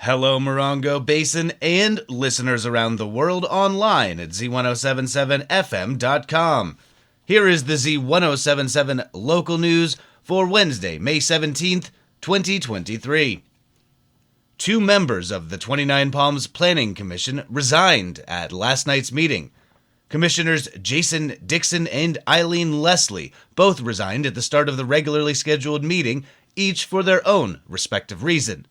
Hello, Morongo Basin and listeners around the world online at Z107.7 FM.com. Here is the Z107.7 local news for Wednesday, May 17th, 2023. Two members of the 29 Palms Planning Commission resigned at last night's meeting. Commissioners Jason Dixon and Eileen Leslie both resigned at the start of the regularly scheduled meeting, each for their own respective reason.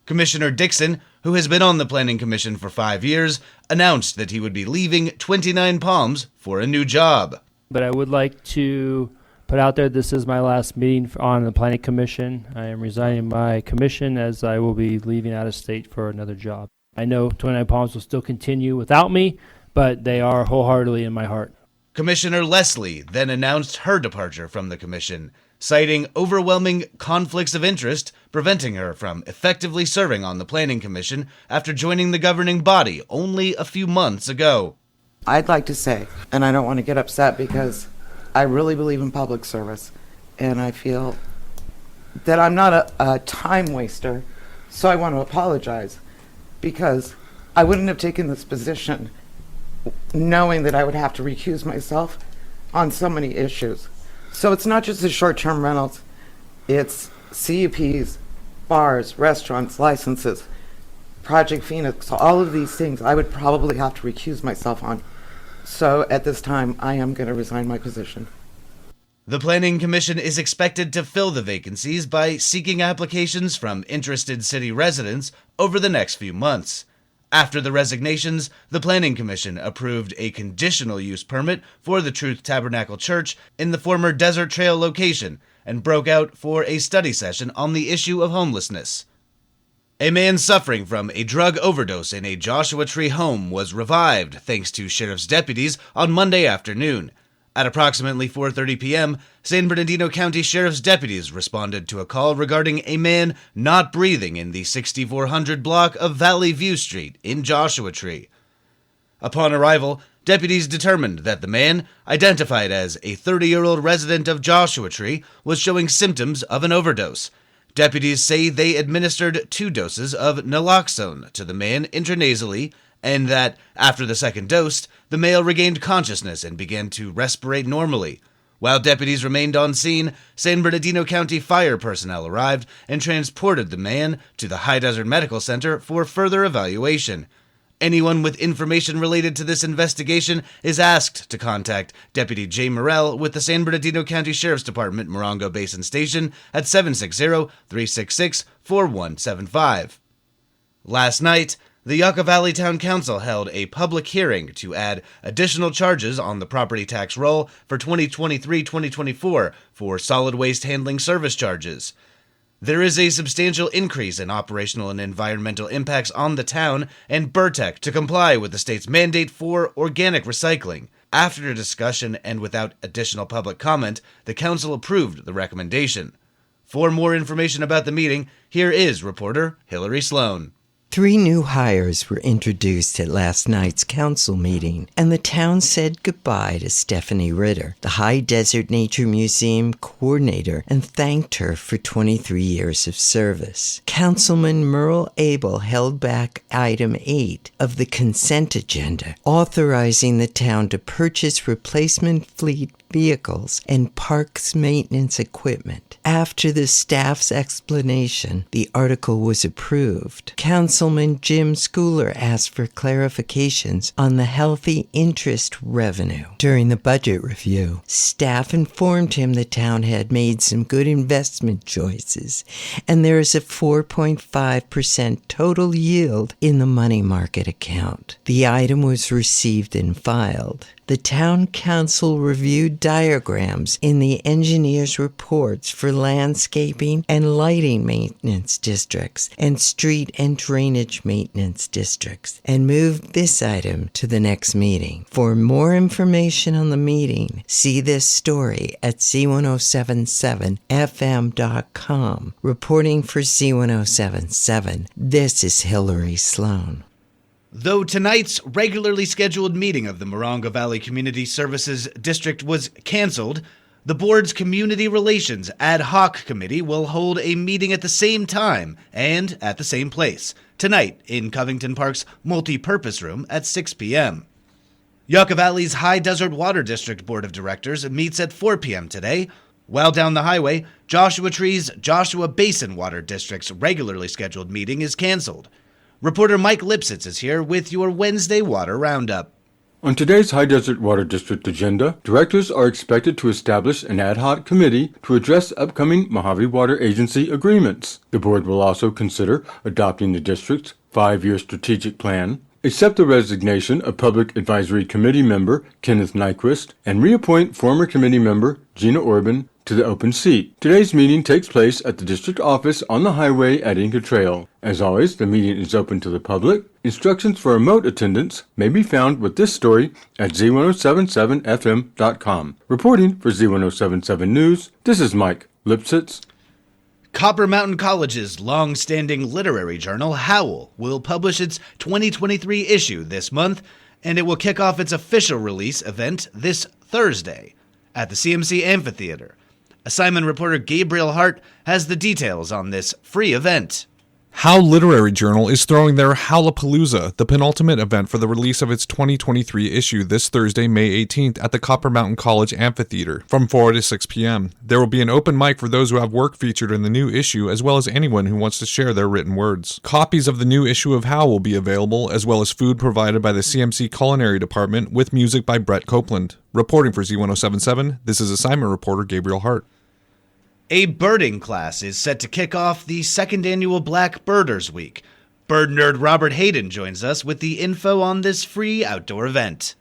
Commissioner Dixon, who has been on the Planning Commission for 5 years, announced that he would be leaving 29 Palms for a new job. But I would like to put out there this is my last meeting on the Planning Commission. I am resigning my commission as I will be leaving out of state for another job. I know 29 Palms will still continue without me, but they are wholeheartedly in my heart. Commissioner Leslie then announced her departure from the commission, citing overwhelming conflicts of interest preventing her from effectively serving on the Planning Commission after joining the governing body only a few months ago. I'd like to say, and I don't want to get upset because I really believe in public service, and I feel that I'm not a time waster, so I want to apologize because I wouldn't have taken this position knowing that I would have to recuse myself on so many issues. So it's not just the short-term rentals, it's CUPs, bars, restaurants, licenses, Project Phoenix, all of these things I would probably have to recuse myself on. So at this time, I am going to resign my position. The Planning Commission is expected to fill the vacancies by seeking applications from interested city residents over the next few months. After the resignations, the Planning Commission approved a conditional use permit for the Truth Tabernacle Church in the former Desert Trail location and broke out for a study session on the issue of homelessness. A man suffering from a drug overdose in a Joshua Tree home was revived thanks to sheriff's deputies on Monday afternoon. At approximately 4:30 p.m., San Bernardino County Sheriff's deputies responded to a call regarding a man not breathing in the 6400 block of Valley View Street in Joshua Tree. Upon arrival, deputies determined that the man, identified as a 30-year-old resident of Joshua Tree, was showing symptoms of an overdose. Deputies say they administered 2 doses of naloxone to the man intranasally, and that, after the second dose, the male regained consciousness and began to respirate normally. While deputies remained on scene, San Bernardino County fire personnel arrived and transported the man to the High Desert Medical Center for further evaluation. Anyone with information related to this investigation is asked to contact Deputy Jay Morrell with the San Bernardino County Sheriff's Department Morongo Basin Station at 760-366-4175. Last night, the Yucca Valley Town Council held a public hearing to add additional charges on the property tax roll for 2023-2024 for solid waste handling service charges. There is a substantial increase in operational and environmental impacts on the town and Burtec to comply with the state's mandate for organic recycling. After a discussion and without additional public comment, the council approved the recommendation. For more information about the meeting, here is reporter Hillary Sloan. 3 new hires were introduced at last night's council meeting, and the town said goodbye to Stephanie Ritter, the High Desert Nature Museum coordinator, and thanked her for 23 years of service. Councilman Merle Abel held back item 8 of the consent agenda, authorizing the town to purchase replacement fleet vehicles and parks maintenance equipment. After the staff's explanation, the article was approved. Councilman Jim Schooler asked for clarifications on the healthy interest revenue. During the budget review, staff informed him the town had made some good investment choices, and there is a 4.5% total yield in the money market account. The item was received and filed. The town council reviewed diagrams in the engineer's reports for landscaping and lighting maintenance districts and street and drainage maintenance districts and moved this item to the next meeting. For more information on the meeting, see this story at Z107.7 Reporting for Z107.7, this is Hillary Sloan. Though tonight's regularly scheduled meeting of the Morongo Valley Community Services District was canceled, The board's Community Relations Ad Hoc Committee will hold a meeting at the same time and at the same place, tonight in Covington Park's multi-purpose room at 6 p.m. Yucca Valley's High Desert Water District Board of Directors meets at 4 p.m. today, while down the highway, Joshua Tree's Joshua Basin Water District's regularly scheduled meeting is canceled. Reporter Mike Lipsitz is here with your Wednesday Water Roundup. On today's High Desert Water District agenda, directors are expected to establish an ad hoc committee to address upcoming Mojave Water Agency agreements. The board will also consider adopting the district's 5-year strategic plan, accept the resignation of Public Advisory Committee member Kenneth Nyquist, and reappoint former committee member Gina Orban to the open seat. Today's meeting takes place at the district office on the highway at Inca Trail. As always, the meeting is open to the public. Instructions for remote attendance may be found with this story at Z107.7fm.com. Reporting for Z107.7 News, this is Mike Lipsitz. Copper Mountain College's long-standing literary journal, Howl, will publish its 2023 issue this month, and it will kick off its official release event this Thursday at the CMC Amphitheater. Assignment reporter Gabriel Hart has the details on this free event. Howl Literary Journal is throwing their Howlapalooza, the penultimate event for the release of its 2023 issue this Thursday, May 18th at the Copper Mountain College Amphitheater from 4 to 6 p.m. There will be an open mic for those who have work featured in the new issue, as well as anyone who wants to share their written words. Copies of the new issue of Howl will be available, as well as food provided by the CMC Culinary Department with music by Brett Copeland. Reporting for Z107.7, this is assignment reporter Gabriel Hart. A birding class is set to kick off the second annual Black Birders Week. Bird nerd Robert Hayden joins us with the info on this free outdoor event.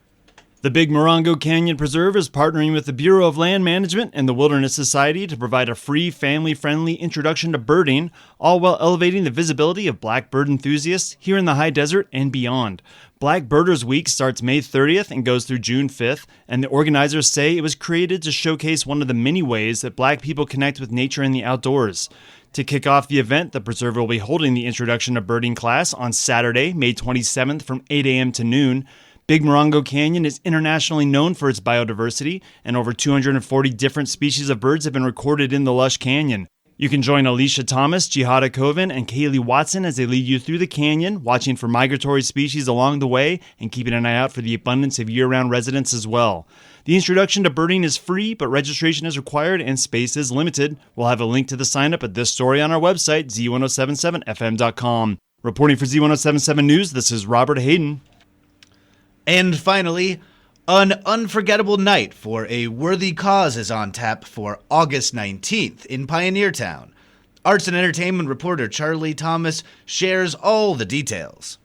The Big Morongo Canyon Preserve is partnering with the Bureau of Land Management and the Wilderness Society to provide a free, family-friendly introduction to birding, all while elevating the visibility of black bird enthusiasts here in the high desert and beyond. Black Birders Week starts May 30th and goes through June 5th, and the organizers say it was created to showcase one of the many ways that black people connect with nature and the outdoors. To kick off the event, the Preserve will be holding the Introduction to Birding class on Saturday, May 27th from 8 a.m. to noon. Big Morongo Canyon is internationally known for its biodiversity, and over 240 different species of birds have been recorded in the lush canyon. You can join Alicia Thomas, Jihada Coven, and Kaylee Watson as they lead you through the canyon, watching for migratory species along the way and keeping an eye out for the abundance of year-round residents as well. The introduction to birding is free, but registration is required and space is limited. We'll have a link to the sign-up at this story on our website, Z107.7fm.com. Reporting for Z107.7 News, this is Robert Hayden. And finally, an unforgettable night for a worthy cause is on tap for August 19th in Pioneertown. Arts and entertainment reporter Charlie Thomas shares all the details.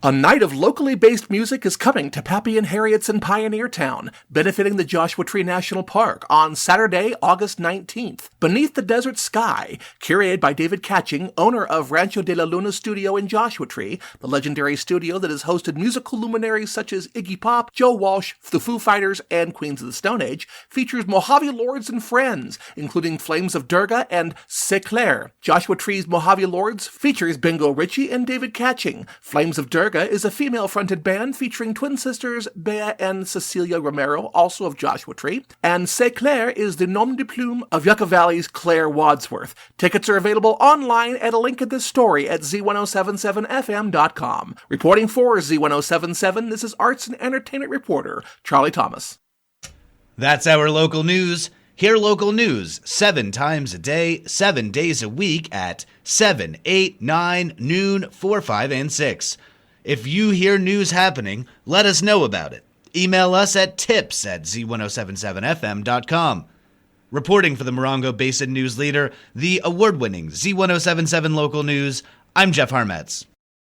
A night of locally based music is coming to Pappy and Harriet's in Pioneertown, benefiting the Joshua Tree National Park on Saturday, August 19th. Beneath the Desert Sky, curated by David Catching, owner of Rancho de la Luna Studio in Joshua Tree, the legendary studio that has hosted musical luminaries such as Iggy Pop, Joe Walsh, the Foo Fighters, and Queens of the Stone Age, features Mojave Lords and friends, including Flames of Durga and C'est Clair. Joshua Tree's Mojave Lords features Bingo Ritchie and David Catching. Flames of Durga is a female-fronted band featuring twin sisters Bea and Cecilia Romero, also of Joshua Tree, and C'est Clair is the nom de plume of Yucca Valley's Claire Wadsworth. Tickets are available online at a link in this story at Z107.7fm.com. Reporting for Z107.7, this is arts and entertainment reporter Charlie Thomas. That's our local news. Hear local news 7 times a day, 7 days a week at 7, 8, 9, noon, 4, 5, and 6. If you hear news happening, let us know about it. Email us at tips@z1077fm.com. Reporting for the Morongo Basin News Leader, the award-winning Z107.7 Local News, I'm Jeff Harmetz.